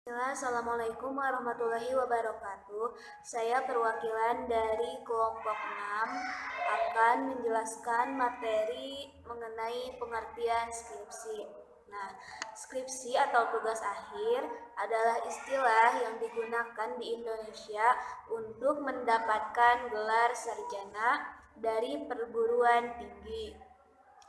Assalamualaikum warahmatullahi wabarakatuh. Saya perwakilan dari kelompok 6 akan menjelaskan materi mengenai pengertian skripsi. Nah, skripsi atau tugas akhir adalah istilah yang digunakan di Indonesia untuk mendapatkan gelar sarjana dari perguruan tinggi.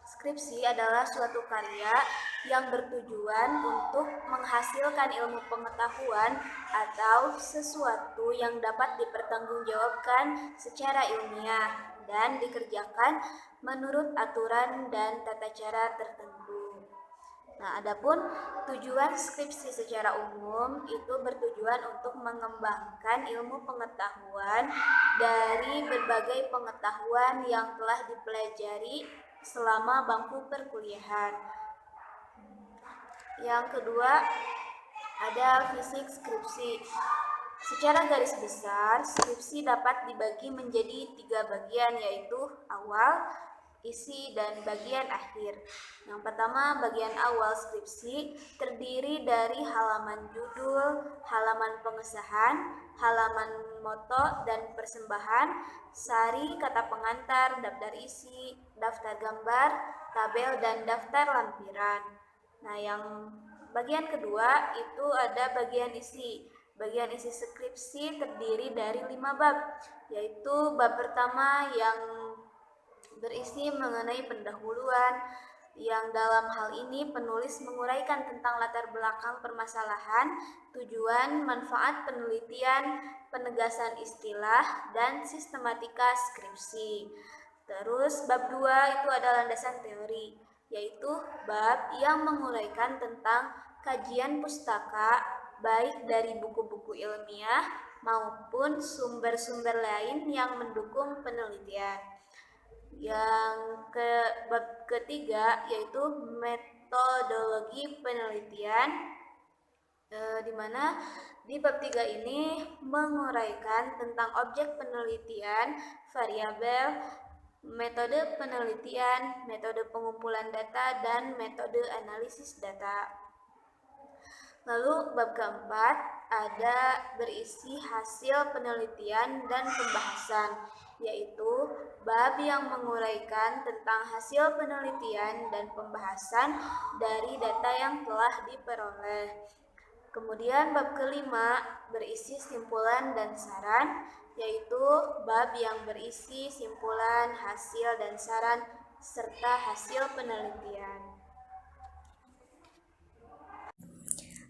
Skripsi adalah suatu karya yang bertujuan untuk menghasilkan ilmu pengetahuan atau sesuatu yang dapat dipertanggungjawabkan secara ilmiah dan dikerjakan menurut aturan dan tata cara tertentu. Nah, adapun tujuan skripsi secara umum itu bertujuan untuk mengembangkan ilmu pengetahuan dari berbagai pengetahuan yang telah dipelajari selama bangku perkuliahan. Yang kedua, ada fisik skripsi. Secara garis besar, skripsi dapat dibagi menjadi 3 bagian, yaitu awal, isi, dan bagian akhir. Yang pertama, bagian awal skripsi terdiri dari halaman judul, halaman pengesahan, halaman moto dan persembahan, sari, kata pengantar, daftar isi, daftar gambar, tabel, dan daftar lampiran. Nah, yang bagian kedua itu ada bagian isi. Bagian isi skripsi terdiri dari 5 bab, yaitu bab pertama yang berisi mengenai pendahuluan, yang dalam hal ini penulis menguraikan tentang latar belakang permasalahan, tujuan, manfaat penelitian, penegasan istilah, dan sistematika skripsi. Terus bab 2 itu adalah landasan teori, yaitu bab yang menguraikan tentang kajian pustaka baik dari buku-buku ilmiah maupun sumber-sumber lain yang mendukung penelitian. Bab ketiga yaitu metodologi penelitian, di mana di bab 3 ini menguraikan tentang objek penelitian, variabel, metode penelitian, metode pengumpulan data, dan metode analisis data. Lalu bab keempat ada berisi hasil penelitian dan pembahasan, yaitu bab yang menguraikan tentang hasil penelitian dan pembahasan dari data yang telah diperoleh. Kemudian bab kelima berisi simpulan dan saran, yaitu bab yang berisi simpulan, hasil, dan saran serta hasil penelitian.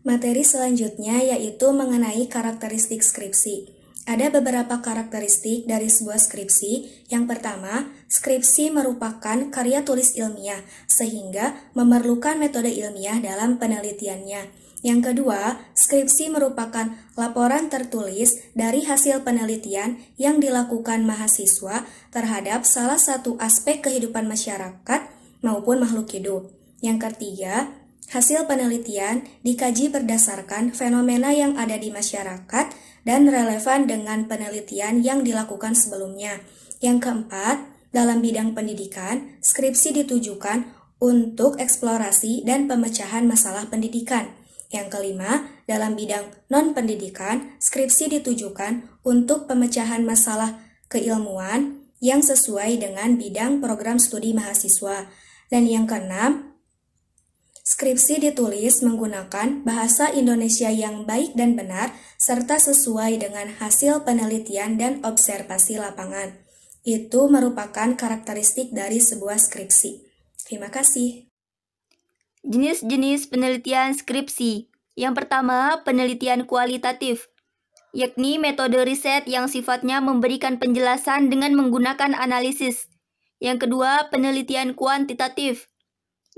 Materi selanjutnya yaitu mengenai karakteristik skripsi. Ada beberapa karakteristik dari sebuah skripsi. Yang pertama, skripsi merupakan karya tulis ilmiah, sehingga memerlukan metode ilmiah dalam penelitiannya. Yang kedua, skripsi merupakan laporan tertulis dari hasil penelitian yang dilakukan mahasiswa terhadap salah satu aspek kehidupan masyarakat maupun makhluk hidup. Yang ketiga, hasil penelitian dikaji berdasarkan fenomena yang ada di masyarakat dan relevan dengan penelitian yang dilakukan sebelumnya. Yang keempat, dalam bidang pendidikan, skripsi ditujukan untuk eksplorasi dan pemecahan masalah pendidikan. Yang kelima, dalam bidang non-pendidikan, skripsi ditujukan untuk pemecahan masalah keilmuan yang sesuai dengan bidang program studi mahasiswa. Dan yang keenam, skripsi ditulis menggunakan bahasa Indonesia yang baik dan benar, serta sesuai dengan hasil penelitian dan observasi lapangan. Itu merupakan karakteristik dari sebuah skripsi. Terima kasih. Jenis-jenis penelitian skripsi. Yang pertama, penelitian kualitatif, yakni metode riset yang sifatnya memberikan penjelasan dengan menggunakan analisis. Yang kedua, penelitian kuantitatif.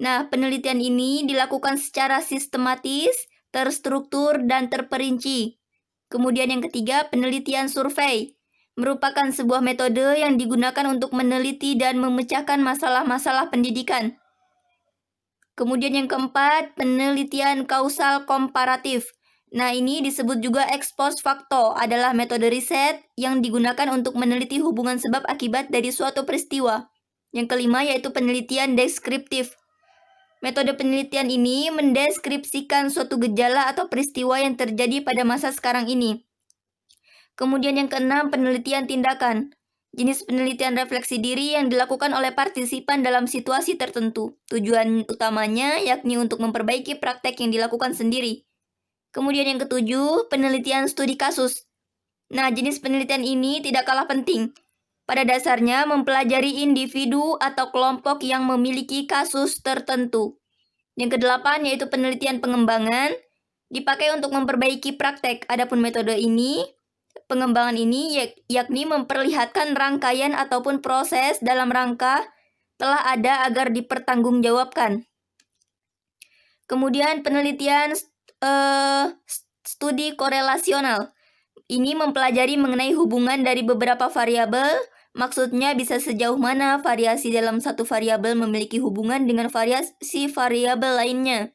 Nah, penelitian ini dilakukan secara sistematis, terstruktur, dan terperinci. Kemudian yang ketiga, penelitian survei. Merupakan sebuah metode yang digunakan untuk meneliti dan memecahkan masalah-masalah pendidikan. Kemudian yang keempat, penelitian kausal komparatif. Nah, ini disebut juga ex post facto, adalah metode riset yang digunakan untuk meneliti hubungan sebab akibat dari suatu peristiwa. Yang kelima yaitu penelitian deskriptif. Metode penelitian ini mendeskripsikan suatu gejala atau peristiwa yang terjadi pada masa sekarang ini. Kemudian yang keenam, penelitian tindakan. Jenis penelitian refleksi diri yang dilakukan oleh partisipan dalam situasi tertentu. Tujuan utamanya yakni untuk memperbaiki praktek yang dilakukan sendiri. Kemudian yang ketujuh, penelitian studi kasus. Nah, jenis penelitian ini tidak kalah penting. Pada dasarnya mempelajari individu atau kelompok yang memiliki kasus tertentu. Yang kedelapan yaitu penelitian pengembangan, dipakai untuk memperbaiki praktek. Adapun metode ini, pengembangan ini yakni memperlihatkan rangkaian ataupun proses dalam rangka telah ada agar dipertanggungjawabkan. Kemudian penelitian studi korelasional. Ini mempelajari mengenai hubungan dari beberapa variabel, maksudnya bisa sejauh mana variasi dalam satu variabel memiliki hubungan dengan variasi variabel lainnya.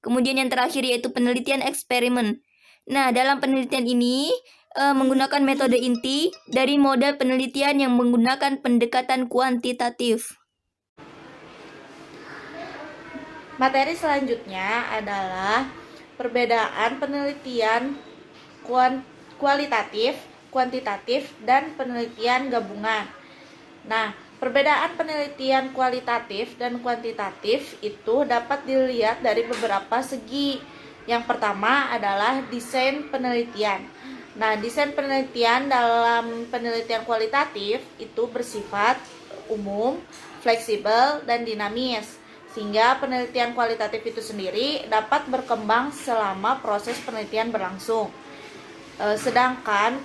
Kemudian yang terakhir yaitu penelitian eksperimen. Nah, dalam penelitian ini menggunakan metode inti dari model penelitian yang menggunakan pendekatan kuantitatif. Materi selanjutnya adalah perbedaan penelitian kualitatif, kuantitatif, dan penelitian gabungan. Nah, perbedaan penelitian kualitatif dan kuantitatif itu dapat dilihat dari beberapa segi. Yang pertama adalah desain penelitian. Nah, desain penelitian dalam penelitian kualitatif itu bersifat umum, fleksibel, dan dinamis. Sehingga penelitian kualitatif itu sendiri dapat berkembang selama proses penelitian berlangsung. Sedangkan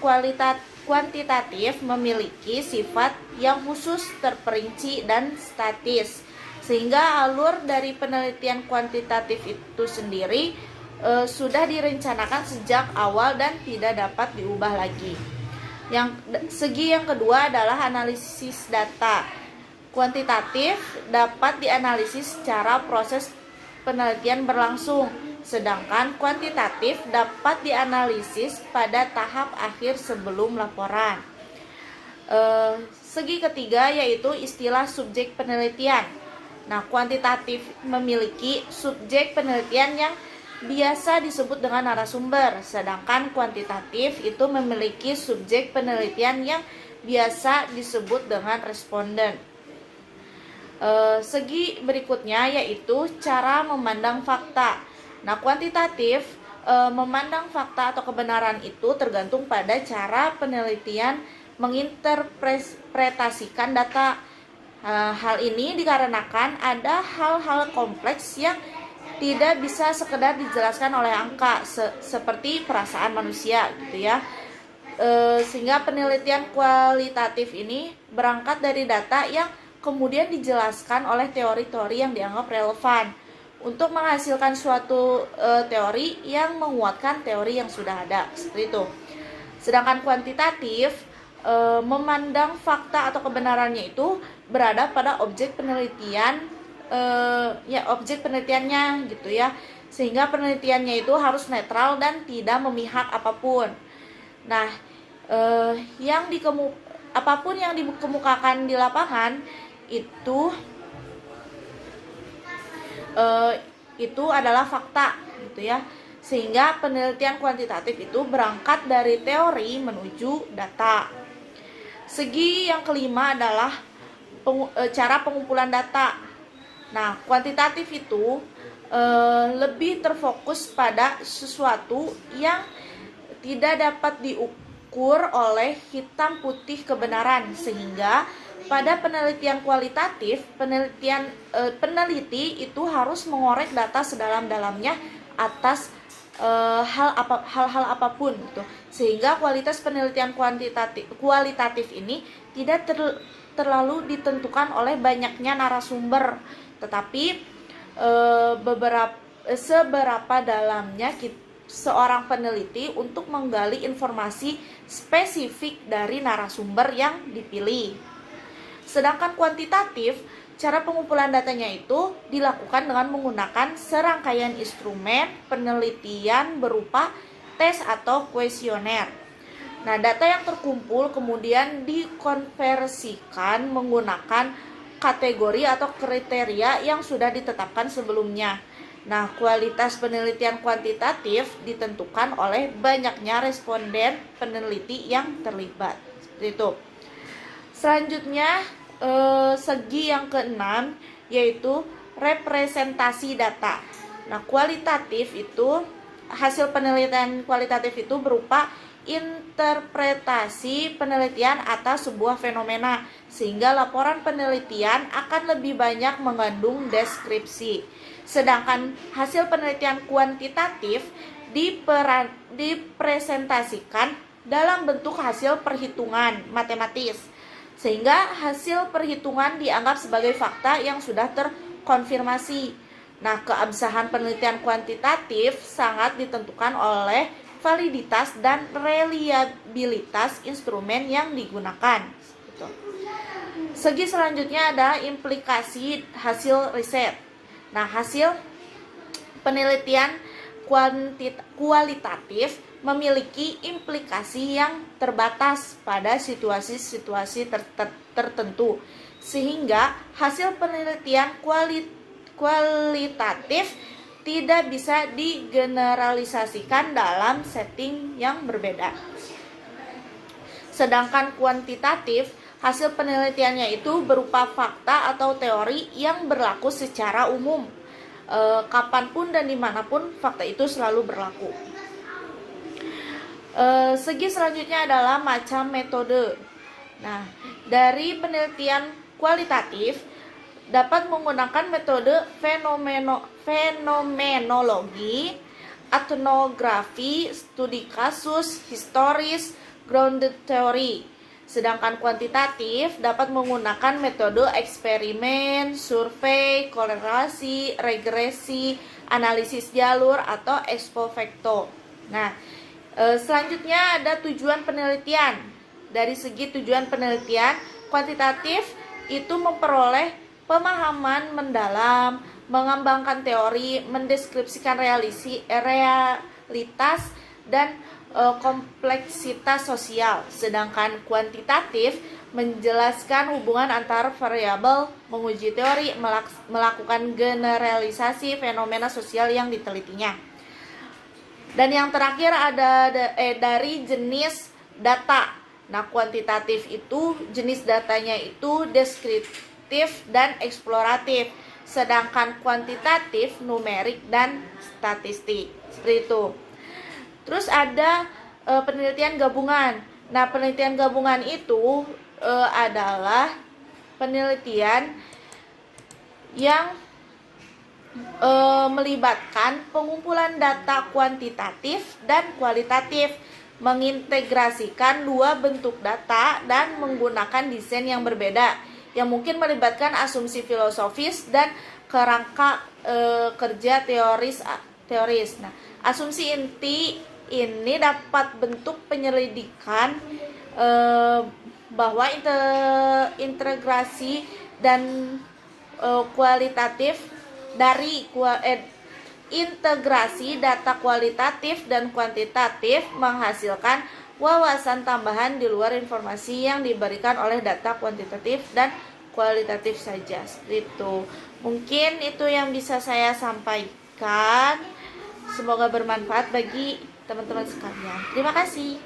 kuantitatif memiliki sifat yang khusus, terperinci, dan statis. Sehingga alur dari penelitian kuantitatif itu sendiri sudah direncanakan sejak awal dan tidak dapat diubah lagi. Segi yang kedua adalah analisis data. Kuantitatif dapat dianalisis secara proses penelitian berlangsung, sedangkan kuantitatif dapat dianalisis pada tahap akhir sebelum laporan. Segi ketiga yaitu istilah subjek penelitian. Nah, kuantitatif memiliki subjek penelitian yang biasa disebut dengan narasumber, sedangkan kuantitatif itu memiliki subjek penelitian yang biasa disebut dengan responden. Segi berikutnya yaitu cara memandang fakta. Nah, kuantitatif memandang fakta atau kebenaran itu tergantung pada cara penelitian menginterpretasikan data. Hal ini dikarenakan ada hal-hal kompleks yang tidak bisa sekedar dijelaskan oleh angka seperti perasaan manusia gitu ya. Sehingga penelitian kualitatif ini berangkat dari data yang kemudian dijelaskan oleh teori-teori yang dianggap relevan untuk menghasilkan suatu teori yang menguatkan teori yang sudah ada, seperti itu. Sedangkan kuantitatif memandang fakta atau kebenarannya itu berada pada objek penelitian, objek penelitiannya gitu ya, sehingga penelitiannya itu harus netral dan tidak memihak apapun. Nah, apapun yang dikemukakan di lapangan itu adalah fakta gitu ya. Sehingga penelitian kuantitatif itu berangkat dari teori menuju data. Segi yang kelima adalah cara pengumpulan data. Nah, kuantitatif itu lebih terfokus pada sesuatu yang tidak dapat diukur oleh hitam putih kebenaran, sehingga pada penelitian kualitatif, peneliti itu harus mengorek data sedalam-dalamnya atas hal-hal apapun gitu. Sehingga kualitas penelitian kualitatif ini tidak terlalu ditentukan oleh banyaknya narasumber, tetapi seberapa dalamnya seorang peneliti untuk menggali informasi spesifik dari narasumber yang dipilih. Sedangkan kuantitatif, cara pengumpulan datanya itu dilakukan dengan menggunakan serangkaian instrumen penelitian berupa tes atau kuesioner. Nah, data yang terkumpul kemudian dikonversikan menggunakan kategori atau kriteria yang sudah ditetapkan sebelumnya. Nah, kualitas penelitian kuantitatif ditentukan oleh banyaknya responden peneliti yang terlibat. Seperti itu. Selanjutnya, segi yang keenam yaitu representasi data. Nah, kualitatif itu, hasil penelitian kualitatif itu berupa interpretasi penelitian atas sebuah fenomena, sehingga laporan penelitian akan lebih banyak mengandung deskripsi. Sedangkan hasil penelitian kuantitatif dipresentasikan dalam bentuk hasil perhitungan matematis, sehingga hasil perhitungan dianggap sebagai fakta yang sudah terkonfirmasi. Nah, keabsahan penelitian kuantitatif sangat ditentukan oleh validitas dan reliabilitas instrumen yang digunakan. Segi selanjutnya adalah implikasi hasil riset. Nah, hasil penelitian kualitatif memiliki implikasi yang terbatas pada situasi-situasi tertentu, sehingga hasil penelitian kualitatif tidak bisa digeneralisasikan dalam setting yang berbeda. Sedangkan kuantitatif, hasil penelitiannya itu berupa fakta atau teori yang berlaku secara umum. Kapanpun dan dimanapun fakta itu selalu berlaku. Segi selanjutnya adalah macam metode. Nah, dari penelitian kualitatif dapat menggunakan metode fenomenologi, etnografi, studi kasus, historis, grounded theory. Sedangkan kuantitatif dapat menggunakan metode eksperimen, survei, korelasi, regresi, analisis jalur, atau ex post. Nah, selanjutnya ada tujuan penelitian. Dari segi tujuan penelitian, kuantitatif itu memperoleh pemahaman mendalam, mengembangkan teori, mendeskripsikan realitas dan kompleksitas sosial. Sedangkan kuantitatif menjelaskan hubungan antar variabel, menguji teori, melakukan generalisasi fenomena sosial yang ditelitinya. Dan yang terakhir ada dari jenis data. Nah, kuantitatif itu jenis datanya itu deskriptif dan eksploratif, sedangkan kuantitatif numerik dan statistik. Seperti itu. Terus ada penelitian gabungan. Nah, penelitian gabungan itu adalah penelitian yang melibatkan pengumpulan data kuantitatif dan kualitatif, mengintegrasikan dua bentuk data dan menggunakan desain yang berbeda, yang mungkin melibatkan asumsi filosofis dan kerangka kerja teoris. Nah, asumsi inti ini dapat bentuk penyelidikan bahwa integrasi dan kualitatif dari integrasi data kualitatif dan kuantitatif menghasilkan wawasan tambahan di luar informasi yang diberikan oleh data kuantitatif dan kualitatif saja. Itu mungkin itu yang bisa saya sampaikan. Semoga bermanfaat bagi teman-teman sekalian. Terima kasih.